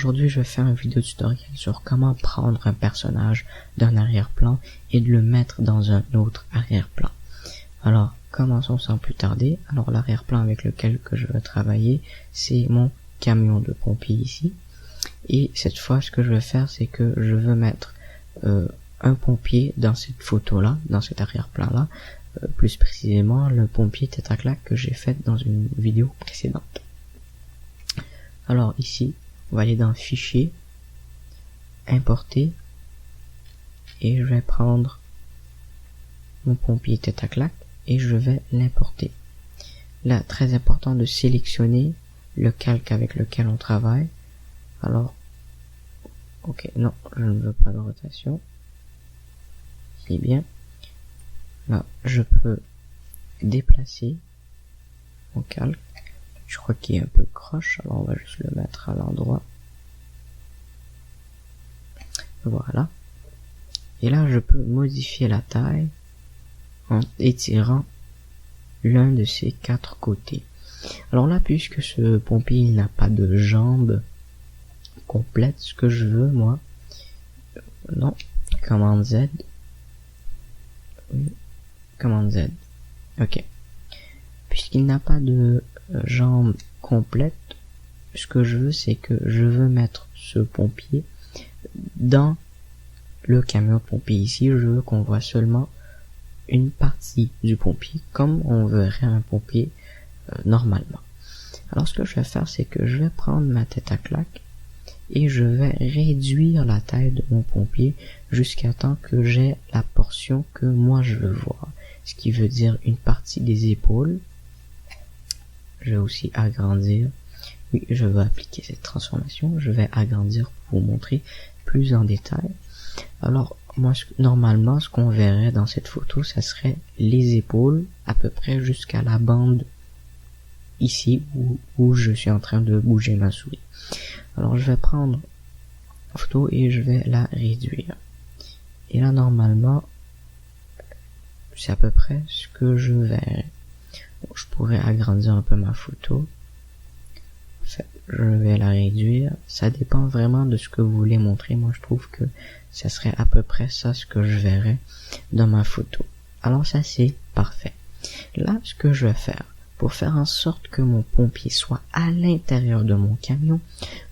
Aujourd'hui, je vais faire une vidéo tutoriel sur comment prendre un personnage d'un arrière-plan et de le mettre dans un autre arrière-plan. Alors, commençons sans plus tarder. Alors, l'arrière-plan avec lequel que je vais travailler, c'est mon camion de pompier ici. Et cette fois, ce que je vais faire, c'est que je veux mettre un pompier dans cette photo-là, dans cet arrière-plan-là. Plus précisément, le pompier tête à claque que j'ai fait dans une vidéo précédente. Alors ici, on va aller dans Fichier, Importer, et je vais prendre mon pompier tête à claque et je vais l'importer. Là, très important de sélectionner le calque avec lequel on travaille. Alors, ok, non, je ne veux pas de rotation. C'est bien. Là, je peux déplacer mon calque. Je crois qu'il est un peu croche, alors on va juste le mettre à l'endroit. Voilà. Et là, je peux modifier la taille en étirant l'un de ces quatre côtés. Alors là, puisque ce pompier il n'a pas de jambes complètes, ce que je veux, moi, non, commande Z. Oui, commande Z. Ok. Puisqu'il n'a pas de jambes complètes, ce que je veux, c'est que je veux mettre ce pompier dans le camion de pompier. Ici, je veux qu'on voit seulement une partie du pompier, comme on verrait un pompier normalement. Alors, ce que je vais faire, c'est que je vais prendre ma tête à claque et je vais réduire la taille de mon pompier jusqu'à temps que j'ai la portion que moi je veux voir. Ce qui veut dire une partie des épaules. Je vais aussi agrandir. Oui, je veux appliquer cette transformation. Je vais agrandir pour vous montrer plus en détail. Alors, moi, normalement, ce qu'on verrait dans cette photo, ça serait les épaules, à peu près jusqu'à la bande ici, où je suis en train de bouger ma souris. Alors, je vais prendre la photo et je vais la réduire. Et là, normalement, c'est à peu près ce que je verrai. Bon, je pourrais agrandir un peu ma photo. En fait, je vais la réduire. Ça dépend vraiment de ce que vous voulez montrer. Moi, je trouve que ça serait à peu près ça ce que je verrais dans ma photo. Alors ça, c'est parfait. Là, ce que je vais faire, pour faire en sorte que mon pompier soit à l'intérieur de mon camion,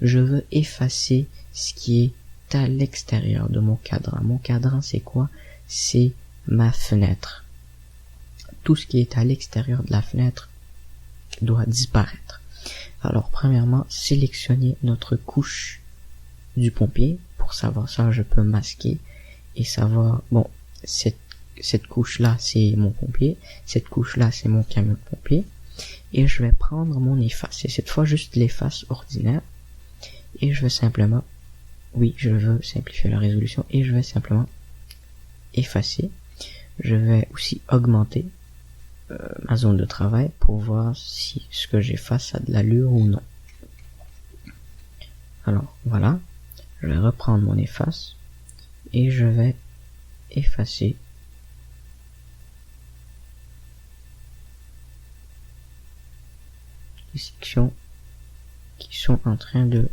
je veux effacer ce qui est à l'extérieur de mon cadran. Mon cadran, c'est quoi? C'est ma fenêtre. Tout ce qui est à l'extérieur de la fenêtre doit disparaître. Alors, premièrement, sélectionner notre couche du pompier. Pour savoir ça, je peux masquer et savoir, bon, cette couche-là, c'est mon pompier. Cette couche-là, c'est mon camion de pompier. Et je vais prendre mon efface. Et cette fois, juste l'efface ordinaire. Et je vais simplement, oui, je veux simplifier la résolution. Et je vais simplement effacer. Je vais aussi augmenter ma zone de travail pour voir si ce que j'efface a de l'allure ou non. Alors, voilà. Je vais reprendre mon efface et je vais effacer les sections qui sont en train de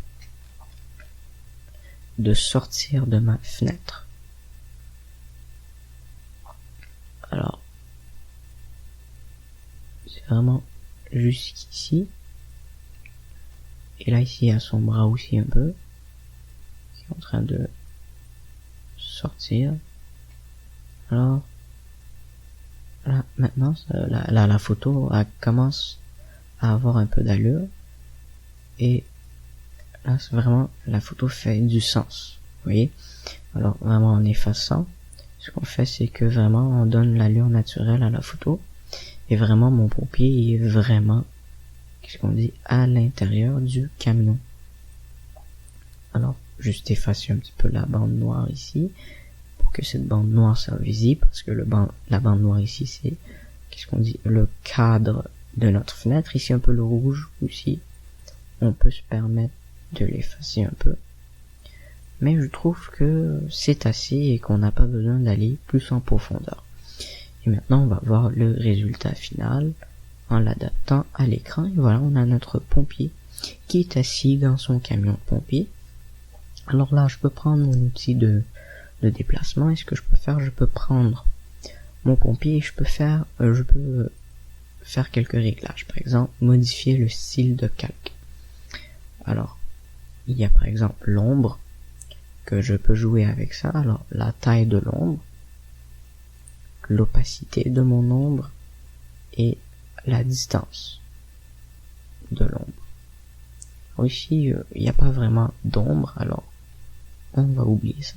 sortir de ma fenêtre. Alors, c'est vraiment jusqu'ici. Et là, ici, il y a son bras aussi un peu, qui est en train de sortir. Alors, là, maintenant, la photo, elle commence à avoir un peu d'allure. Et là, c'est vraiment, la photo fait du sens. Vous voyez? Alors, vraiment, en effaçant, ce qu'on fait, c'est que vraiment, on donne l'allure naturelle à la photo. Et vraiment, mon pompier est vraiment, qu'est-ce qu'on dit, à l'intérieur du camion. Alors, juste effacer un petit peu la bande noire ici, pour que cette bande noire soit visible, parce que la bande noire ici, c'est, qu'est-ce qu'on dit, le cadre de notre fenêtre. Ici, un peu le rouge aussi. On peut se permettre de l'effacer un peu. Mais je trouve que c'est assez et qu'on n'a pas besoin d'aller plus en profondeur. Et maintenant, on va voir le résultat final en l'adaptant à l'écran. Et voilà, on a notre pompier qui est assis dans son camion de pompier. Alors là, je peux prendre mon outil de déplacement. Et ce que je peux faire, je peux prendre mon pompier et je peux faire quelques réglages. Par exemple, modifier le style de calque. Alors, il y a par exemple l'ombre que je peux jouer avec ça. Alors, la taille de l'ombre, l'opacité de mon ombre et la distance de l'ombre. Alors ici, il n'y a pas vraiment d'ombre, alors on va oublier ça.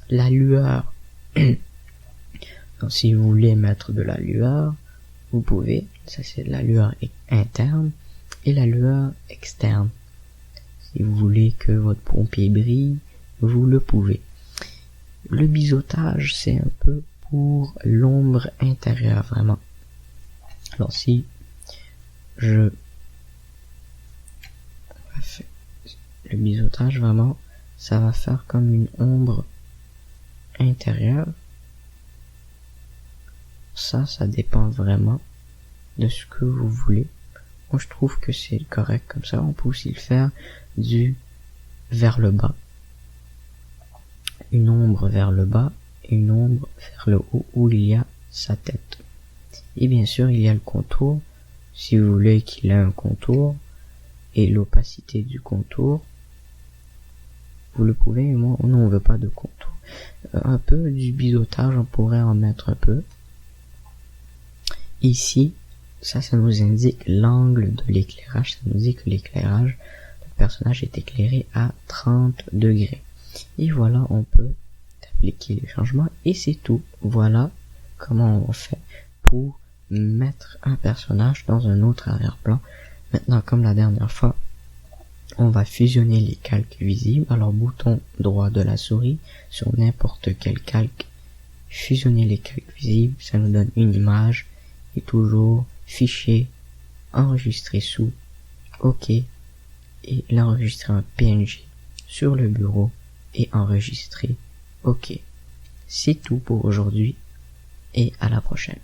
La lueur. Donc, si vous voulez mettre de la lueur, vous pouvez. Ça, c'est de la lueur interne et la lueur externe. Si vous voulez que votre pompier brille, vous le pouvez. Le biseautage, c'est un peu pour l'ombre intérieure, vraiment. Alors, si le biseautage, vraiment, ça va faire comme une ombre intérieure. Ça dépend vraiment de ce que vous voulez. Moi, je trouve que c'est correct comme ça. On peut aussi le faire vers le bas. Une ombre vers le bas et une ombre vers le haut où il y a sa tête. Et bien sûr, il y a le contour. Si vous voulez qu'il ait un contour et l'opacité du contour, vous le pouvez, mais moi, nous, on veut pas de contour. Un peu du biseautage, on pourrait en mettre un peu. Ici, ça nous indique l'angle de l'éclairage. Ça nous dit que l'éclairage, le personnage est éclairé à 30 degrés. Et voilà, on peut appliquer les changements et c'est tout. Voilà comment on fait pour mettre un personnage dans un autre arrière-plan. Maintenant, comme la dernière fois, on va fusionner les calques visibles. Alors, bouton droit de la souris sur n'importe quel calque, fusionner les calques visibles, ça nous donne une image et toujours fichier, enregistrer sous, OK, et l'enregistrer en PNG sur le bureau et enregistrer OK. C'est tout pour aujourd'hui et à la prochaine.